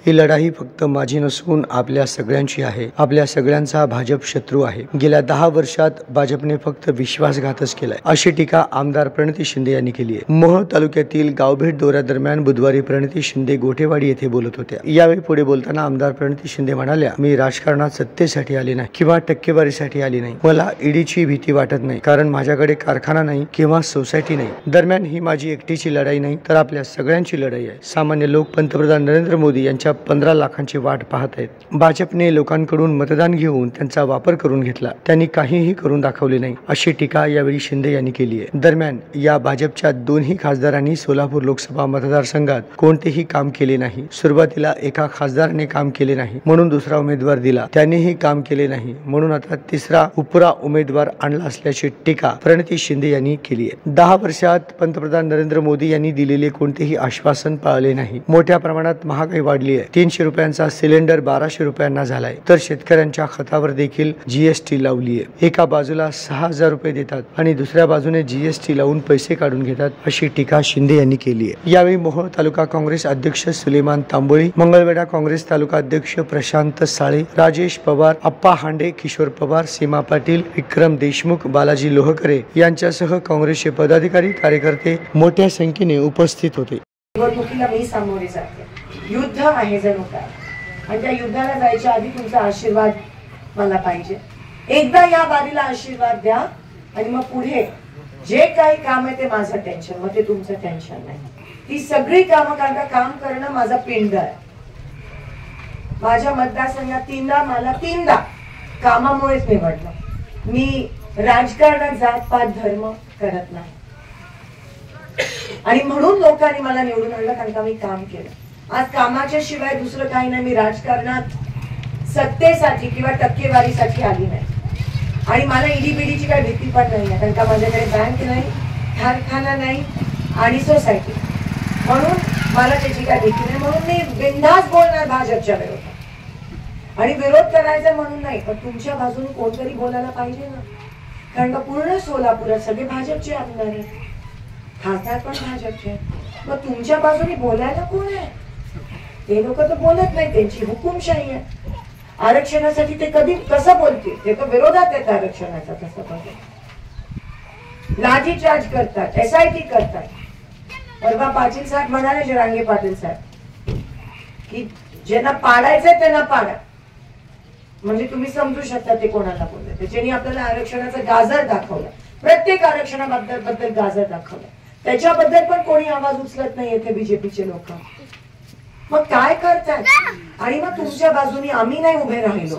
ही लढाई फक्त माझी नसून आपल्या सगळ्यांची आहे। आपल्या सगळ्यांचा भाजप शत्रू आहे। गेल्या 10 वर्षात भाजपने फक्त विश्वासघातच केलाय, अशी टीका आमदार प्रणिती शिंदे यांनी केली आहे। मोहोळ तालुक्यातील गावभेट दौऱ्यादरम्यान बुधवारी प्रणिती शिंदे गोठेवाडी येथे बोलत होत्या। यावेळी पुढे बोलताना आमदार प्रणिती शिंदे म्हणाल्या, मी राजकारणात सत्तेसाठी आली नाही किंवा टक्केवारीसाठी आली नाही। मला ईडीची भीती वाटत नाही, कारण माझ्याकडे कारखाना नाही किंवा सोसायटी नाही। दरम्यान ही माझी एकटीची लढाई नाही, तर आपल्या सगळ्यांची लढाई आहे। सामान्य लोक पंतप्रधान नरेंद्र मोदी यांच्या 15 लाखांची वाट पाहत आहेत। भाजपने लोकांकडून मतदान घेऊन त्यांचा वापर करून घेतला, त्यांनी काहीही करून दाखवले नाही, अशी टीका यावेळी शिंदे यांनी केली आहे। दरम्यान या भाजपच्या दोन्ही खासदारांनी सोलापूर लोकसभा मतदारसंघात कोणतेही काम केले नाही। सुरुवातीला एका खासदाराने काम केले नाही म्हणून दुसरा उमेदवार दिला, त्यांनीही काम केले नाही म्हणून आता तिसरा उपरा उमेदवार आणला असल्याची टीका प्रणिती शिंदे यांनी केली आहे। 10 वर्षात पंतप्रधान नरेंद्र मोदी यांनी दिलेले कोणतेही आश्वासन पाळले नाही। मोठ्या प्रमाणात महागाई वाढली आहे। 300 रुपयांचा सिलेंडर 1200 रुपयांना झालाय, तर शेतकऱ्यांच्या खतावर देखील जीएसटी लावली आहे। एका बाजूला 6000 रुपये देतात आणि दुसऱ्या बाजूने जीएसटी लावून पैसे काढून घेतात, अशी टीका शिंदे यांनी केली आहे। यावेळी मोहोळ तालुका काँग्रेस अध्यक्ष सुलेमान तांबोळी, मंगळवेढा काँग्रेस तालुका अध्यक्ष प्रशांत साळे, राजेश पवार, अप्पा हांडे, किशोर पवार, सीमा पाटील, विक्रम देशमुख, बालाजी लोहकरे यांच्यासह काँग्रेसचे पदाधिकारी कार्यकर्ते मोठ्या संख्येने उपस्थित होते। निवडणुकीला मी सामोरे जाते, युद्ध आहे जणू काय, आणि त्या युद्धाला जायच्या आधी तुमचा आशीर्वाद मला पाहिजे। एकदा या बारीला आशीर्वाद द्या आणि मग पुढे जे काही काम आहे ते माझं टेन्शन, मग ते तुमचं टेन्शन नाही। ती सगळी कामं, कारण का काम करणं माझा पिंड आहे। माझ्या मतदारसंघात 3दा मला 3दा कामामुळेच निवडलं। मी राजकारणात जात पात धर्म करत नाही, आणि म्हणून लोकांनी मला निवडून आणलं, कारण का मी काम केलं। आज कामाच्या शिवाय दुसरं काही नाही। मी राजकारणात सत्तेसाठी किंवा टक्केवारीसाठी आली नाही, आणि मला ईडीबीडीची काही भीती पण नाही आहे, कारण का माझ्याकडे बँक नाही, कारखाना नाही आणि सोसायटी, म्हणून मला त्याची काही भीती नाही। म्हणून मी बिनधास्त बोलणार भाजपच्या विरोधात, आणि विरोध करायचा म्हणून नाही, पण तुमच्या बाजूने कोणतरी बोलायला पाहिजे ना, कारण का पूर्ण सोलापुरात सगळे भाजपचे आमदार आहेत, खासदार पण भाजपचे। मग तुमच्या बाजूने बोलायला कोण आहे? ते लोक तर बोलत नाही, त्यांची हुकुमशाही आहे। आरक्षणासाठी ते कधी कसं बोलतील? ते तर विरोधात आहेत आरक्षणाचा, तसं लाठीचार्ज करतात, SIT करतात। परवा पाटील साहेब म्हणाले, जरांगे पाटील साहेब, की ज्यांना पाडायचंय त्यांना पाडा, म्हणजे तुम्ही समजू शकता ते कोणाला बोलले। त्याच्यानी आपल्याला आरक्षणाचं गाजर दाखवलं, प्रत्येक आरक्षणाबद्दल गाजर दाखवलं, त्याच्याबद्दल पण कोणी आवाज उचलत नाही येथे बीजेपीचे लोक। मग काय करतात? आणि मग तुमच्या बाजूने आम्ही नाही उभे राहिलो,